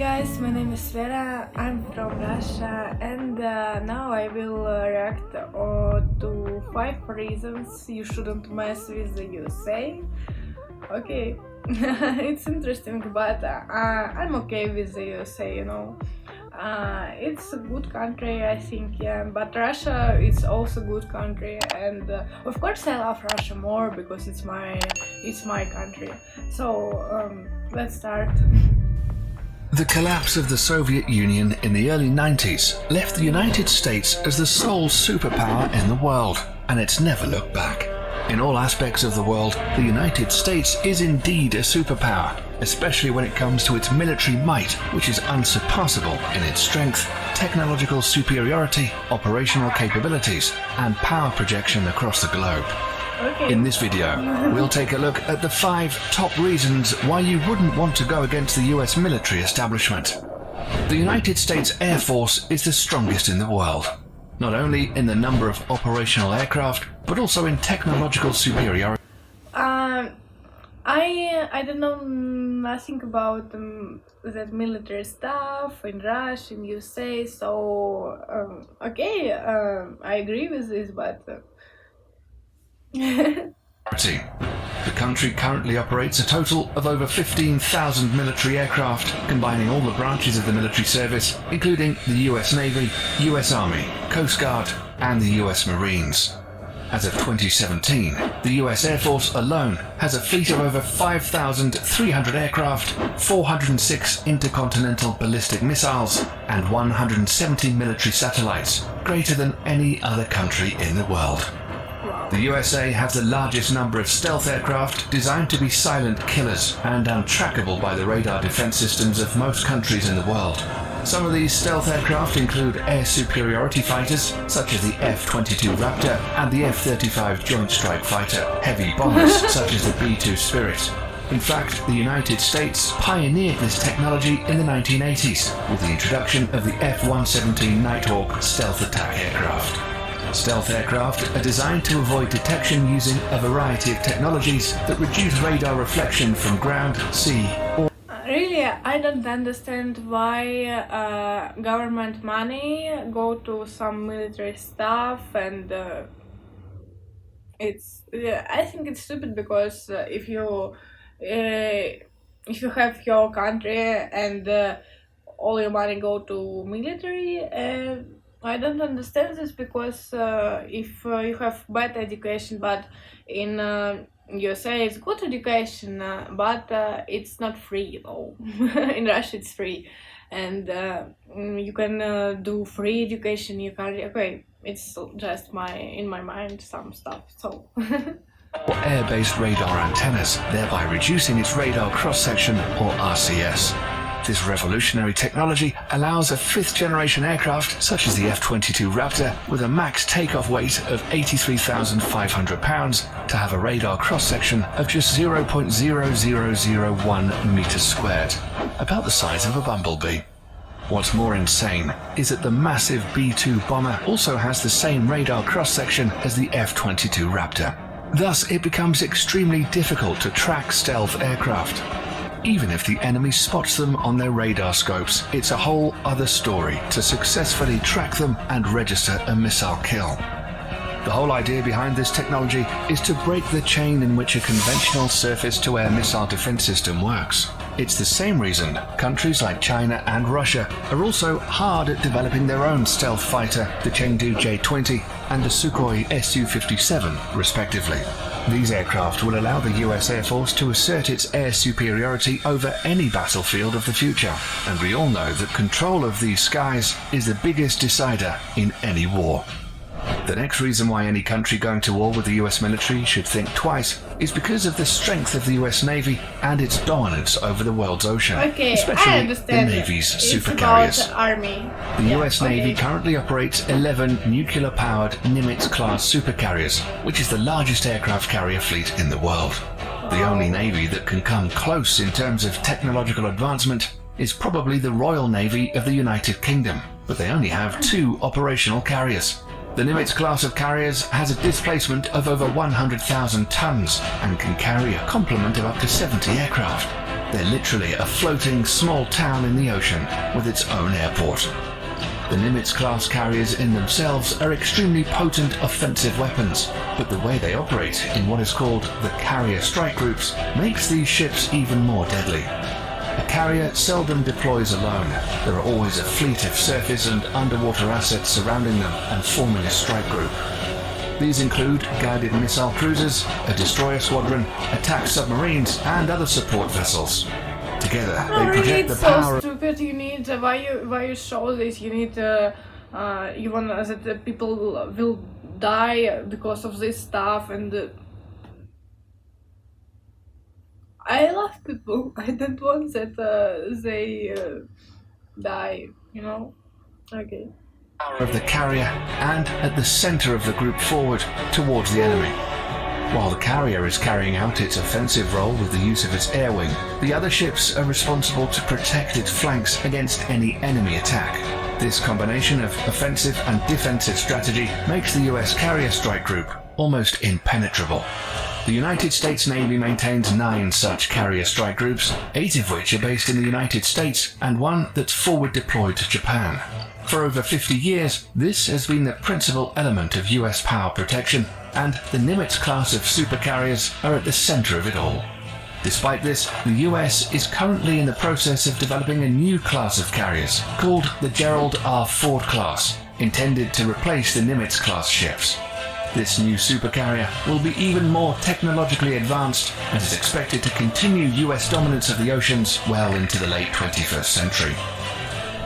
guys, my name is Vera, I'm from Russia, and now I will react to 5 reasons you shouldn't mess with the USA. Okay, it's interesting, but I'm okay with the USA, you know. It's a good country, I think, yeah, but Russia is also a good country, and of course I love Russia more because it's my country. So let's start. The collapse of the Soviet Union in the early 90s left the United States as the sole superpower in the world, and it's never looked back. In all aspects of the world, the United States is indeed a superpower, especially when it comes to its military might, which is unsurpassable in its strength, technological superiority, operational capabilities, and power projection across the globe. Okay. In this video, we'll take a look at the 5 top reasons why you wouldn't want to go against the US military establishment. The United States Air Force is the strongest in the world, not only in the number of operational aircraft, but also in technological superiority. I don't know nothing about that military stuff in Russia, in USA, so okay, I agree with this, but The country currently operates a total of over 15,000 military aircraft, combining all the branches of the military service, including the US Navy, US Army, Coast Guard, and the US Marines. As of 2017, the US Air Force alone has a fleet of over 5,300 aircraft, 406 intercontinental ballistic missiles, and 170 military satellites, greater than any other country in the world. The USA has the largest number of stealth aircraft designed to be silent killers and untrackable by the radar defense systems of most countries in the world. Some of these stealth aircraft include air superiority fighters, such as the F-22 Raptor and the F-35 Joint Strike Fighter, heavy bombers, such as the B-2 Spirit. In fact, the United States pioneered this technology in the 1980s with the introduction of the F-117 Nighthawk stealth attack aircraft. Stealth aircraft are designed to avoid detection using a variety of technologies that reduce radar reflection from ground, sea, or... Really, I don't understand why government money go to some military stuff, and I think it's stupid because if you have your country and all your money go to military, I don't understand this because if you have bad education, but in USA it's good education, but it's not free, you know. In Russia it's free, and you can do free education. You can, okay, it's just in my mind some stuff. So. or air-based radar antennas, thereby reducing its radar cross-section, or RCS. This revolutionary technology allows a 5th-generation aircraft, such as the F-22 Raptor, with a max takeoff weight of 83,500 pounds, to have a radar cross-section of just 0.0001 meters squared, about the size of a bumblebee. What's more insane is that the massive B-2 bomber also has the same radar cross-section as the F-22 Raptor. Thus, it becomes extremely difficult to track stealth aircraft. Even if the enemy spots them on their radar scopes, it's a whole other story to successfully track them and register a missile kill. The whole idea behind this technology is to break the chain in which a conventional surface-to-air missile defense system works. It's the same reason countries like China and Russia are also hard at developing their own stealth fighter, the Chengdu J-20 and the Sukhoi Su-57, respectively. These aircraft will allow the US Air Force to assert its air superiority over any battlefield of the future, and we all know that control of these skies is the biggest decider in any war. The next reason why any country going to war with the US military should think twice is because of the strength of the US Navy and its dominance over the world's ocean, Okay, especially I understand. the Navy's It's supercarriers. about army. The Yeah, US Navy okay. currently operates 11 nuclear-powered Nimitz-class supercarriers, which is the largest aircraft carrier fleet in the world. The only navy that can come close in terms of technological advancement is probably the Royal Navy of the United Kingdom, but they only have 2 operational carriers. The Nimitz class of carriers has a displacement of over 100,000 tons and can carry a complement of up to 70 aircraft. They're literally a floating small town in the ocean with its own airport. The Nimitz-class carriers in themselves are extremely potent offensive weapons, but the way they operate in what is called the carrier strike groups makes these ships even more deadly. A carrier seldom deploys alone. There are always a fleet of surface and underwater assets surrounding them and forming a strike group. These include guided missile cruisers, a destroyer squadron, attack submarines, and other support vessels. Together, they project the power of... Stupid. You need why you show this? You need you want that the people will die because of this stuff, and I love people. I don't want that they die. You know? Okay. Of the carrier and at the center of the group forward towards the enemy. While the carrier is carrying out its offensive role with the use of its air wing, the other ships are responsible to protect its flanks against any enemy attack. This combination of offensive and defensive strategy makes the US carrier strike group almost impenetrable. The United States Navy maintains 9 such carrier strike groups, 8 of which are based in the United States and 1 that's forward deployed to Japan. For over 50 years, this has been the principal element of US power protection, and the Nimitz class of supercarriers are at the center of it all. Despite this, the US is currently in the process of developing a new class of carriers called the Gerald R. Ford class, intended to replace the Nimitz class ships. This new supercarrier will be even more technologically advanced and is expected to continue US dominance of the oceans well into the late 21st century.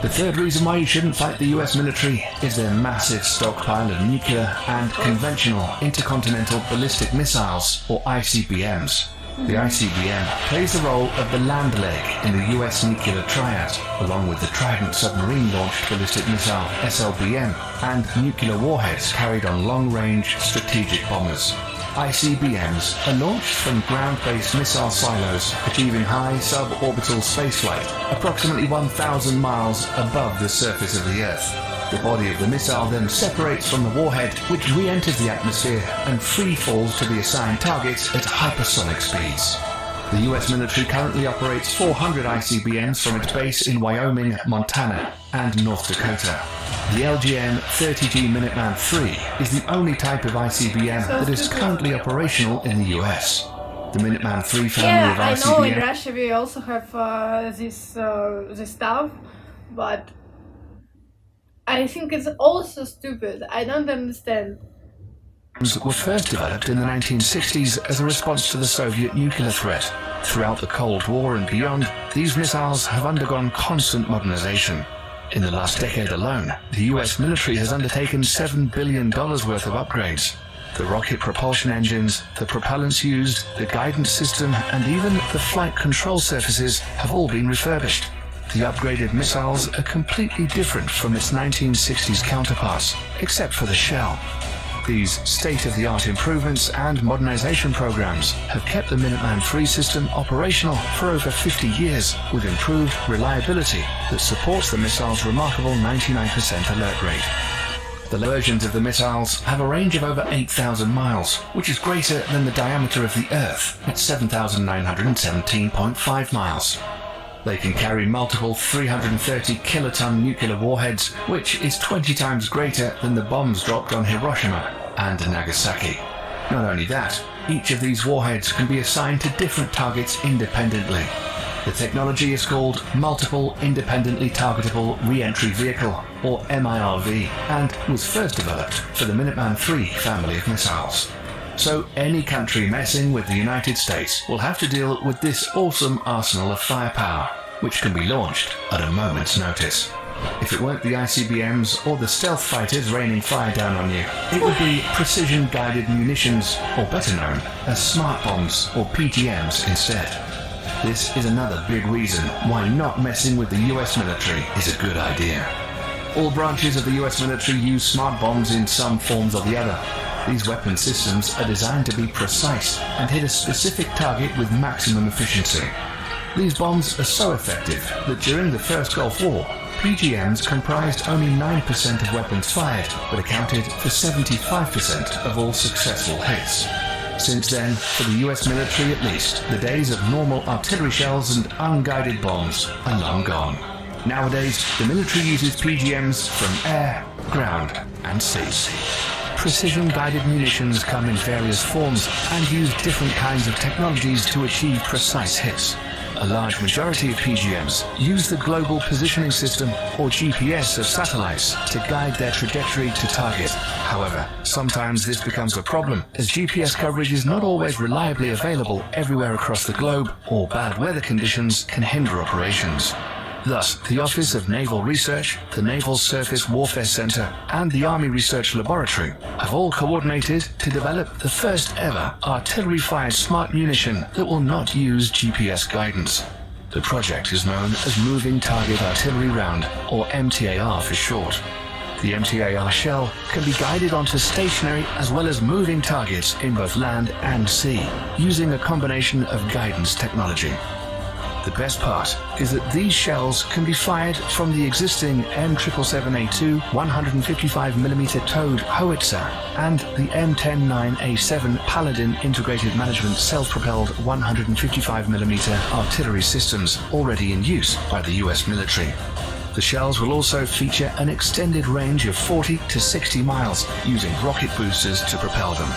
The third reason why you shouldn't fight the US military is their massive stockpile of nuclear and conventional intercontinental ballistic missiles, or ICBMs. The ICBM plays the role of the land leg in the US nuclear triad, along with the Trident submarine-launched ballistic missile SLBM and nuclear warheads carried on long-range strategic bombers. ICBMs are launched from ground-based missile silos, achieving high suborbital spaceflight, approximately 1,000 miles above the surface of the Earth. The body of the missile then separates from the warhead, which re-enters the atmosphere and free falls to the assigned target at hypersonic speeds. The US military currently operates 400 ICBMs from its base in Wyoming, Montana, and North Dakota. The LGM-30G Minuteman III is the only type of ICBM that is currently operational in the US. The Minuteman III family of ICBM... I know in Russia we also have this stuff, but I think it's also stupid. I don't understand. Were first developed in the 1960s as a response to the Soviet nuclear threat. Throughout the Cold War and beyond, these missiles have undergone constant modernization. In the last decade alone, the US military has undertaken $7 billion worth of upgrades. The rocket propulsion engines, the propellants used, the guidance system, and even the flight control surfaces have all been refurbished. The upgraded missiles are completely different from its 1960s counterparts, except for the shell. These state-of-the-art improvements and modernization programs have kept the Minuteman III system operational for over 50 years with improved reliability that supports the missile's remarkable 99% alert rate. The versions of the missiles have a range of over 8,000 miles, which is greater than the diameter of the Earth at 7,917.5 miles. They can carry multiple 330 kiloton nuclear warheads, which is 20 times greater than the bombs dropped on Hiroshima and Nagasaki. Not only that, each of these warheads can be assigned to different targets independently. The technology is called Multiple Independently Targetable Re-Entry Vehicle, or MIRV, and was first developed for the Minuteman III family of missiles. So any country messing with the United States will have to deal with this awesome arsenal of firepower, which can be launched at a moment's notice. If it weren't the ICBMs or the stealth fighters raining fire down on you, it would be precision-guided munitions, or better known as smart bombs or PGMs instead. This is another big reason why not messing with the US military is a good idea. All branches of the US military use smart bombs in some forms or the other. These weapon systems are designed to be precise and hit a specific target with maximum efficiency. These bombs are so effective that during the First Gulf War, PGMs comprised only 9% of weapons fired, but accounted for 75% of all successful hits. Since then, for the US military at least, the days of normal artillery shells and unguided bombs are long gone. Nowadays, the military uses PGMs from air, ground, and sea. Precision-guided munitions come in various forms and use different kinds of technologies to achieve precise hits. A large majority of PGMs use the Global Positioning System, or GPS, of satellites to guide their trajectory to target. However, sometimes this becomes a problem, as GPS coverage is not always reliably available everywhere across the globe, or bad weather conditions can hinder operations. Thus, the Office of Naval Research, the Naval Surface Warfare Center, and the Army Research Laboratory have all coordinated to develop the first ever artillery-fired smart munition that will not use GPS guidance. The project is known as Moving Target Artillery Round, or MTAR for short. The MTAR shell can be guided onto stationary as well as moving targets in both land and sea, using a combination of guidance technology. The best part is that these shells can be fired from the existing M777A2 155mm towed howitzer and the M109A7 Paladin integrated management self-propelled 155mm artillery systems already in use by the US military. The shells will also feature an extended range of 40 to 60 miles using rocket boosters to propel them.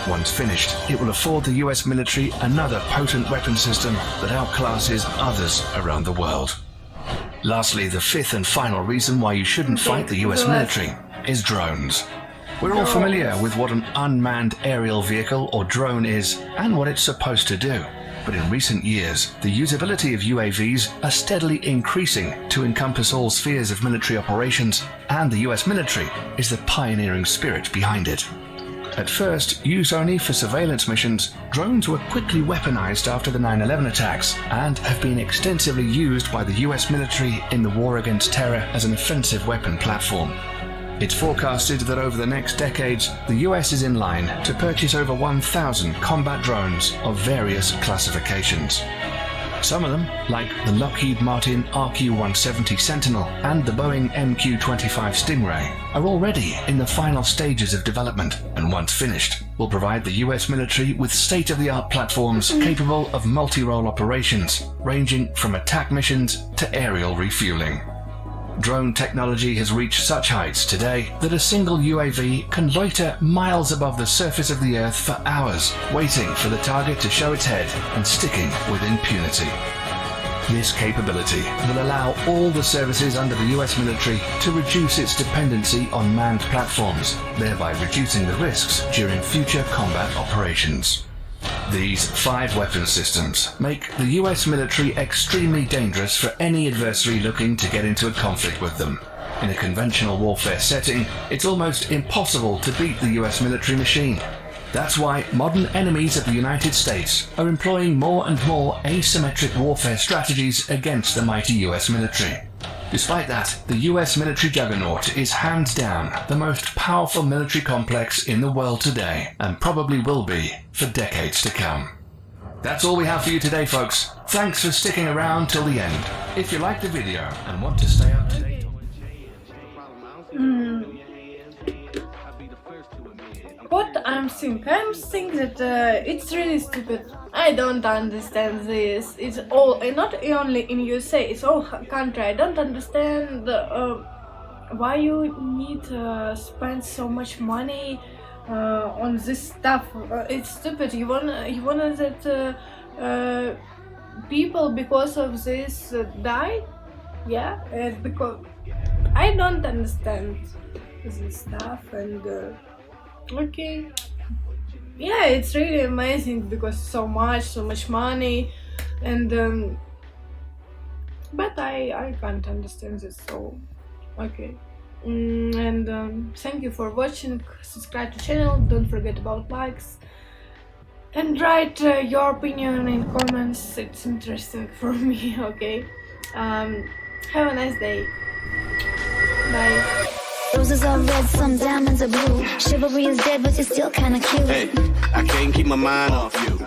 Once finished, it will afford the US military another potent weapon system that outclasses others around the world. Lastly, the fifth and final reason why you shouldn't fight the US military is drones. We're all familiar with what an unmanned aerial vehicle or drone is and what it's supposed to do. But in recent years, the usability of UAVs are steadily increasing to encompass all spheres of military operations, and the US military is the pioneering spirit behind it. At first, used only for surveillance missions, drones were quickly weaponized after the 9/11 attacks and have been extensively used by the US military in the war against terror as an offensive weapon platform. It's forecasted that over the next decades, the US is in line to purchase over 1,000 combat drones of various classifications. Some of them, like the Lockheed Martin RQ-170 Sentinel and the Boeing MQ-25 Stingray, are already in the final stages of development, and once finished, will provide the US military with state-of-the-art platforms capable of multi-role operations, ranging from attack missions to aerial refueling. Drone technology has reached such heights today that a single UAV can loiter miles above the surface of the Earth for hours, waiting for the target to show its head and sticking with impunity. This capability will allow all the services under the US military to reduce its dependency on manned platforms, thereby reducing the risks during future combat operations. These 5 weapon systems make the US military extremely dangerous for any adversary looking to get into a conflict with them. In a conventional warfare setting, it's almost impossible to beat the US military machine. That's why modern enemies of the United States are employing more and more asymmetric warfare strategies against the mighty US military. Despite that, the US military juggernaut is hands down the most powerful military complex in the world today, and probably will be for decades to come. That's all we have for you today, folks. Thanks for sticking around till the end. If you liked the video and want to stay up to date... What I'm thinking that it's really stupid. I don't understand this. It's all, not only in USA, it's all country. I don't understand why you need to spend so much money on this stuff. It's stupid. You want that people because of this die? Yeah, because I don't understand this stuff and. Okay, yeah, it's really amazing because so much money, and but I can't understand this, so okay. And thank you for watching. Subscribe to channel, don't forget about likes, and write your opinion in comments. It's interesting for me. Okay, have a nice day. Bye. Roses are red, some diamonds are blue. Chivalry is dead, but you're still kinda cute. Hey, I can't keep my mind off you.